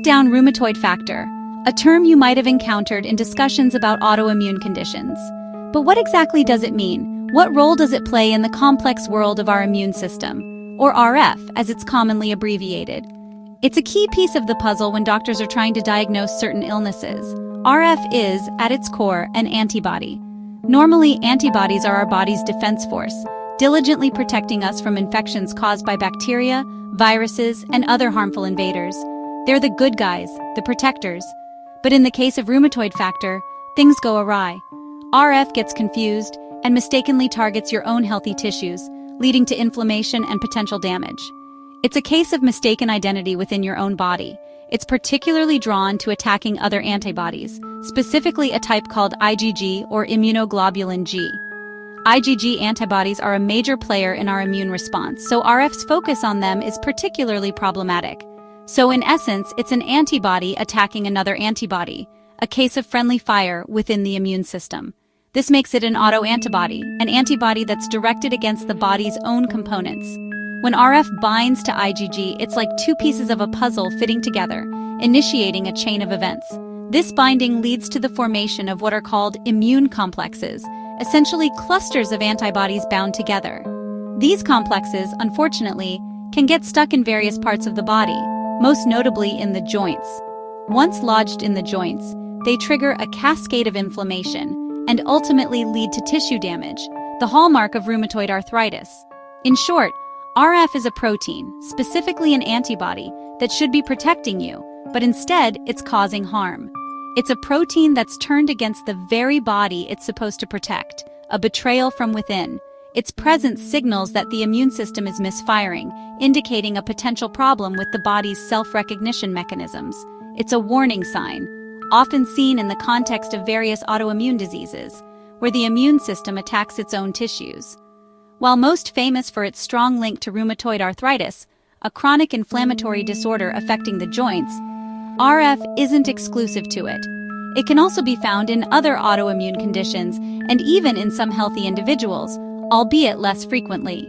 break down rheumatoid factor, a term you might have encountered in discussions about autoimmune conditions. But what exactly does it mean? What role does it play in the complex world of our immune system, or RF as it's commonly abbreviated? It's a key piece of the puzzle when doctors are trying to diagnose certain illnesses. RF is, at its core, an antibody. Normally, antibodies are our body's defense force, diligently protecting us from infections caused by bacteria, viruses, and other harmful invaders. They're the good guys, the protectors. But in the case of rheumatoid factor, things go awry. RF gets confused and mistakenly targets your own healthy tissues, leading to inflammation and potential damage. It's a case of mistaken identity within your own body. It's particularly drawn to attacking other antibodies, specifically a type called IgG or immunoglobulin G. IgG antibodies are a major player in our immune response, so RF's focus on them is particularly problematic. So in essence, it's an antibody attacking another antibody, a case of friendly fire within the immune system. This makes it an autoantibody, an antibody that's directed against the body's own components. When RF binds to IgG, it's like two pieces of a puzzle fitting together, initiating a chain of events. This binding leads to the formation of what are called immune complexes, essentially clusters of antibodies bound together. These complexes, unfortunately, can get stuck in various parts of the body, most notably in the joints. Once lodged in the joints, they trigger a cascade of inflammation and ultimately lead to tissue damage, the hallmark of rheumatoid arthritis. In short, RF is a protein, specifically an antibody, that should be protecting you, but instead it's causing harm. It's a protein that's turned against the very body it's supposed to protect, a betrayal from within. Its presence signals that the immune system is misfiring, indicating a potential problem with the body's self-recognition mechanisms. It's a warning sign, often seen in the context of various autoimmune diseases, where the immune system attacks its own tissues. While most famous for its strong link to rheumatoid arthritis, a chronic inflammatory disorder affecting the joints, RF isn't exclusive to it. It can also be found in other autoimmune conditions and even in some healthy individuals, albeit less frequently.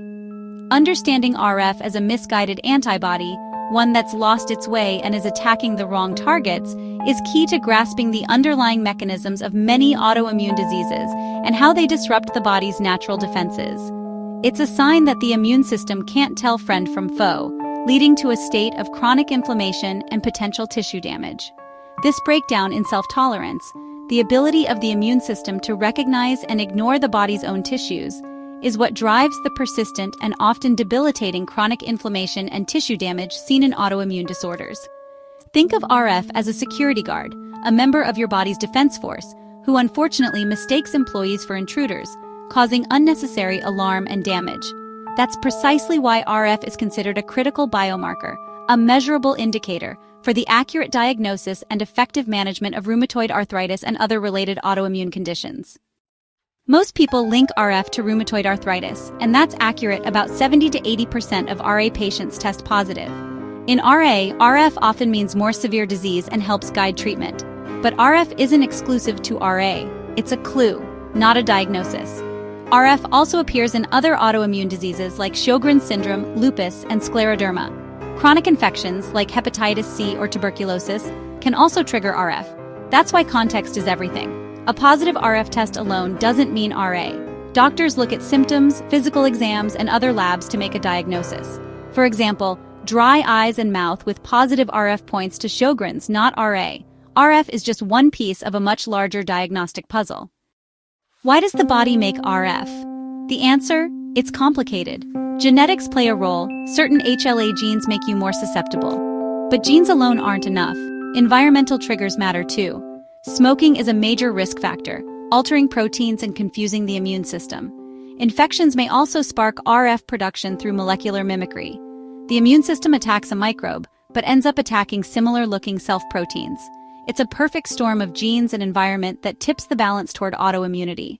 Understanding RF as a misguided antibody, one that's lost its way and is attacking the wrong targets, is key to grasping the underlying mechanisms of many autoimmune diseases and how they disrupt the body's natural defenses. It's a sign that the immune system can't tell friend from foe, leading to a state of chronic inflammation and potential tissue damage. This breakdown in self-tolerance, the ability of the immune system to recognize and ignore the body's own tissues, is what drives the persistent and often debilitating chronic inflammation and tissue damage seen in autoimmune disorders. Think of RF as a security guard, a member of your body's defense force, who unfortunately mistakes employees for intruders, causing unnecessary alarm and damage. That's precisely why RF is considered a critical biomarker, a measurable indicator for the accurate diagnosis and effective management of rheumatoid arthritis and other related autoimmune conditions. Most people link RF to rheumatoid arthritis, and that's accurate. About 70 to 80% of RA patients test positive. In RA, RF often means more severe disease and helps guide treatment. But RF isn't exclusive to RA. It's a clue, not a diagnosis. RF also appears in other autoimmune diseases like Sjogren's syndrome, lupus, and scleroderma. Chronic infections like hepatitis C or tuberculosis can also trigger RF. That's why context is everything. A positive RF test alone doesn't mean RA. Doctors look at symptoms, physical exams, and other labs to make a diagnosis. For example, dry eyes and mouth with positive RF points to Sjogren's, not RA. RF is just one piece of a much larger diagnostic puzzle. Why does the body make RF? The answer? It's complicated. Genetics play a role. Certain HLA genes make you more susceptible. But genes alone aren't enough. Environmental triggers matter too. Smoking is a major risk factor, altering proteins and confusing the immune system. Infections may also spark RF production through molecular mimicry. The immune system attacks a microbe, but ends up attacking similar-looking self-proteins. It's a perfect storm of genes and environment that tips the balance toward autoimmunity.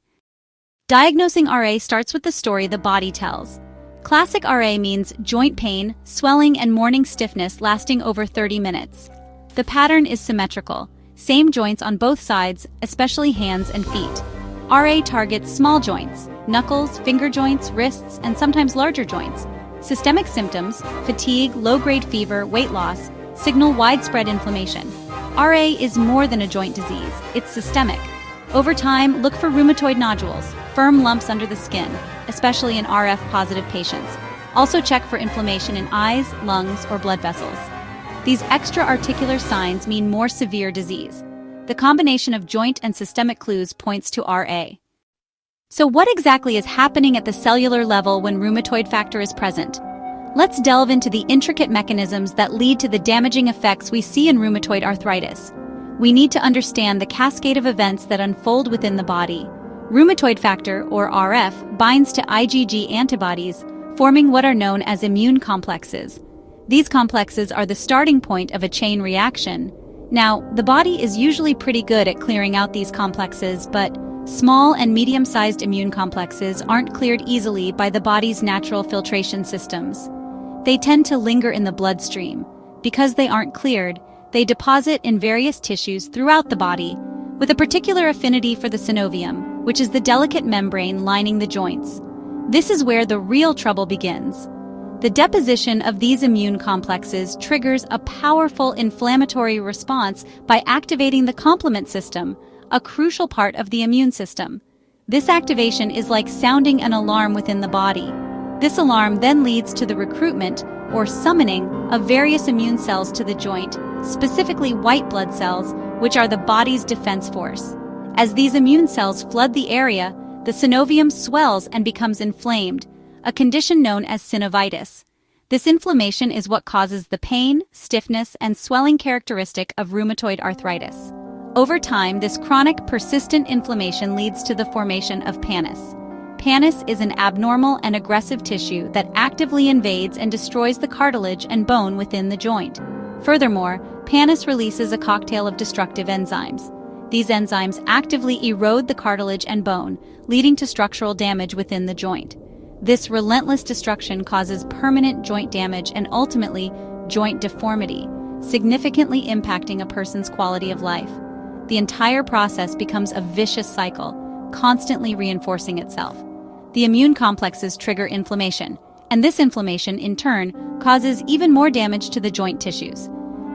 Diagnosing RA starts with the story the body tells. Classic RA means joint pain, swelling, and morning stiffness lasting over 30 minutes. The pattern is symmetrical, same joints on both sides, especially hands and feet. RA targets small joints, knuckles, finger joints, wrists, and sometimes larger joints. Systemic symptoms, fatigue, low-grade fever, weight loss, signal widespread inflammation. RA is more than a joint disease, it's systemic. Over time, look for rheumatoid nodules, firm lumps under the skin, especially in RF-positive patients. Also check for inflammation in eyes, lungs, or blood vessels. These extra-articular signs mean more severe disease. The combination of joint and systemic clues points to RA. So what exactly is happening at the cellular level when rheumatoid factor is present? Let's delve into the intricate mechanisms that lead to the damaging effects we see in rheumatoid arthritis. We need to understand the cascade of events that unfold within the body. Rheumatoid factor, or RF, binds to IgG antibodies, forming what are known as immune complexes. These complexes are the starting point of a chain reaction. Now, the body is usually pretty good at clearing out these complexes, but small and medium-sized immune complexes aren't cleared easily by the body's natural filtration systems. They tend to linger in the bloodstream. Because they aren't cleared, they deposit in various tissues throughout the body, with a particular affinity for the synovium, which is the delicate membrane lining the joints. This is where the real trouble begins. The deposition of these immune complexes triggers a powerful inflammatory response by activating the complement system, a crucial part of the immune system. This activation is like sounding an alarm within the body. This alarm then leads to the recruitment, or summoning, of various immune cells to the joint, specifically white blood cells, which are the body's defense force. As these immune cells flood the area, the synovium swells and becomes inflamed, a condition known as synovitis. This inflammation is what causes the pain, stiffness, and swelling characteristic of rheumatoid arthritis. Over time, this chronic, persistent inflammation leads to the formation of pannus. Pannus is an abnormal and aggressive tissue that actively invades and destroys the cartilage and bone within the joint. Furthermore, pannus releases a cocktail of destructive enzymes. These enzymes actively erode the cartilage and bone, leading to structural damage within the joint. This relentless destruction causes permanent joint damage and ultimately joint deformity, significantly impacting a person's quality of life. The entire process becomes a vicious cycle, constantly reinforcing itself. The immune complexes trigger inflammation, and this inflammation, in turn, causes even more damage to the joint tissues.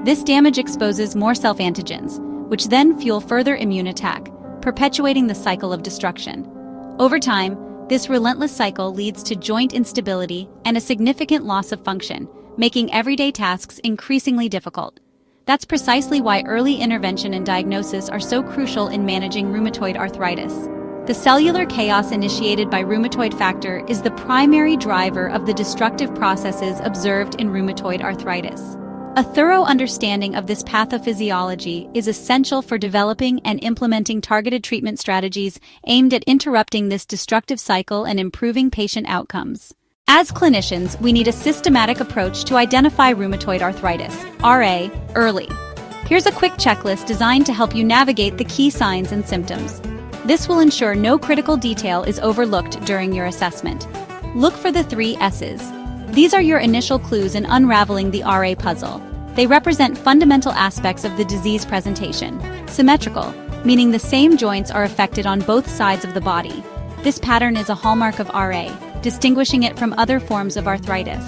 This damage exposes more self-antigens, which then fuel further immune attack, perpetuating the cycle of destruction. Over time, this relentless cycle leads to joint instability and a significant loss of function, making everyday tasks increasingly difficult. That's precisely why early intervention and diagnosis are so crucial in managing rheumatoid arthritis. The cellular chaos initiated by rheumatoid factor is the primary driver of the destructive processes observed in rheumatoid arthritis. A thorough understanding of this pathophysiology is essential for developing and implementing targeted treatment strategies aimed at interrupting this destructive cycle and improving patient outcomes. As clinicians, we need a systematic approach to identify rheumatoid arthritis, RA, early. Here's a quick checklist designed to help you navigate the key signs and symptoms. This will ensure no critical detail is overlooked during your assessment. Look for the 3 S's. These are your initial clues in unraveling the RA puzzle. They represent fundamental aspects of the disease presentation. Symmetrical, meaning the same joints are affected on both sides of the body. This pattern is a hallmark of RA, distinguishing it from other forms of arthritis.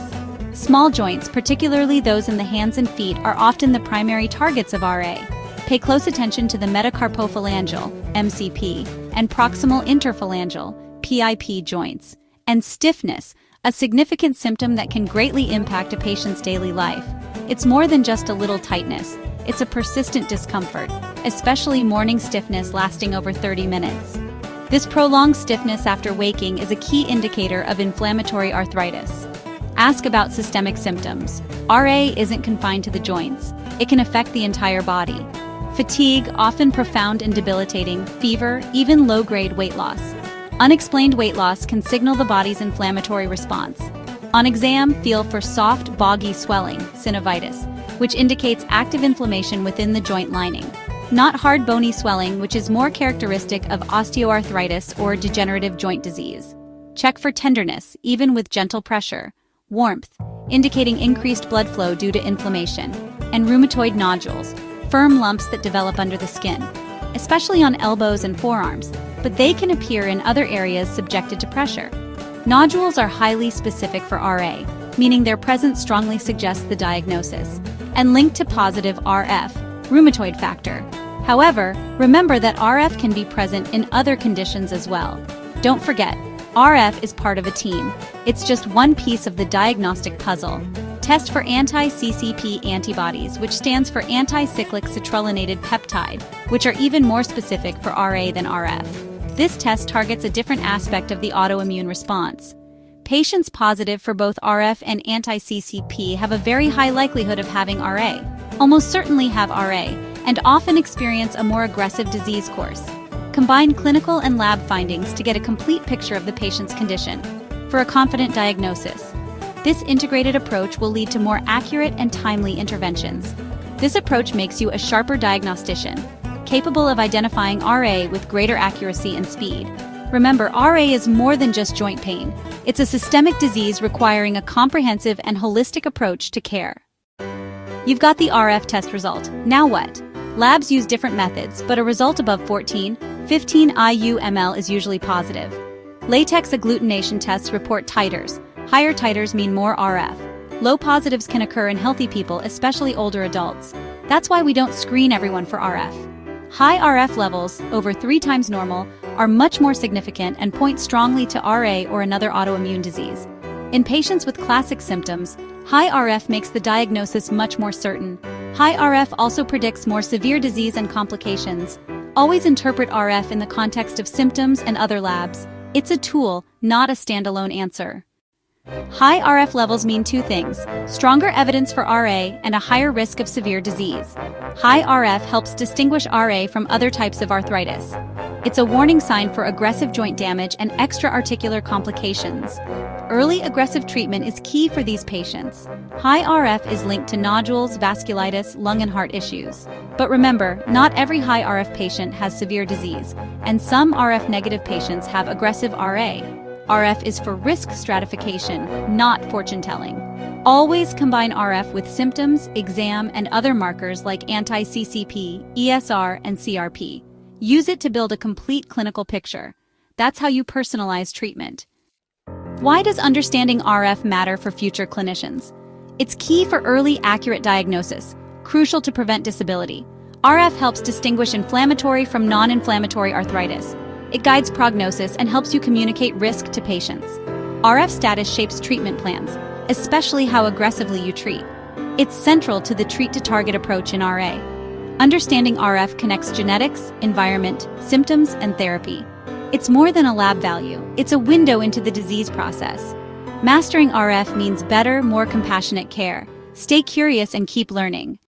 Small joints, particularly those in the hands and feet, are often the primary targets of RA. Pay close attention to the metacarpophalangeal, MCP, and proximal interphalangeal, PIP joints. And stiffness, a significant symptom that can greatly impact a patient's daily life. It's more than just a little tightness. It's a persistent discomfort, especially morning stiffness lasting over 30 minutes. This prolonged stiffness after waking is a key indicator of inflammatory arthritis. Ask about systemic symptoms. RA isn't confined to the joints. It can affect the entire body. Fatigue, often profound and debilitating, fever, even low-grade weight loss. Unexplained weight loss can signal the body's inflammatory response. On exam, feel for soft, boggy swelling, synovitis, which indicates active inflammation within the joint lining. Not hard, bony swelling, which is more characteristic of osteoarthritis or degenerative joint disease. Check for tenderness, even with gentle pressure. Warmth, indicating increased blood flow due to inflammation. And rheumatoid nodules, firm lumps that develop under the skin, especially on elbows and forearms, but they can appear in other areas subjected to pressure. Nodules are highly specific for RA, meaning their presence strongly suggests the diagnosis. and linked to positive RF, rheumatoid factor. However, remember that RF can be present in other conditions as well. Don't forget, RF is part of a team. It's just one piece of the diagnostic puzzle. Test for anti-CCP antibodies, which stands for anti-cyclic citrullonated peptide, which are even more specific for RA than RF. This test targets a different aspect of the autoimmune response. Patients positive for both RF and anti-CCP have a very high likelihood of having RA, almost certainly have RA, and often experience a more aggressive disease course. Combine clinical and lab findings to get a complete picture of the patient's condition for a confident diagnosis. This integrated approach will lead to more accurate and timely interventions. This approach makes you a sharper diagnostician, capable of identifying RA with greater accuracy and speed. Remember, RA is more than just joint pain. It's a systemic disease requiring a comprehensive and holistic approach to care. You've got the RF test result. Now what? Labs use different methods, but a result above 14, 15 IU/ml is usually positive. Latex agglutination tests report titers. Higher titers mean more RF. Low positives can occur in healthy people, especially older adults. That's why we don't screen everyone for RF. High RF levels, over 3 times normal, are much more significant and point strongly to RA or another autoimmune disease. In patients with classic symptoms, high RF makes the diagnosis much more certain. High RF also predicts more severe disease and complications. Always interpret RF in the context of symptoms and other labs. It's a tool, not a standalone answer. High RF levels mean 2 things: stronger evidence for RA and a higher risk of severe disease. High RF helps distinguish RA from other types of arthritis. It's a warning sign for aggressive joint damage and extra-articular complications. Early aggressive treatment is key for these patients. High RF is linked to nodules, vasculitis, lung and heart issues. But remember, not every high RF patient has severe disease, and some RF-negative patients have aggressive RA. RF is for risk stratification, not fortune-telling. Always combine RF with symptoms, exam, and other markers like anti-CCP, ESR, and CRP. Use it to build a complete clinical picture. That's how you personalize treatment. Why does understanding RF matter for future clinicians? It's key for early, accurate diagnosis, crucial to prevent disability. RF helps distinguish inflammatory from non-inflammatory arthritis. It guides prognosis and helps you communicate risk to patients. RF status shapes treatment plans, especially how aggressively you treat. It's central to the treat-to-target approach in RA. Understanding RF connects genetics, environment, symptoms, and therapy. It's more than a lab value. It's a window into the disease process. Mastering RF means better, more compassionate care. Stay curious and keep learning.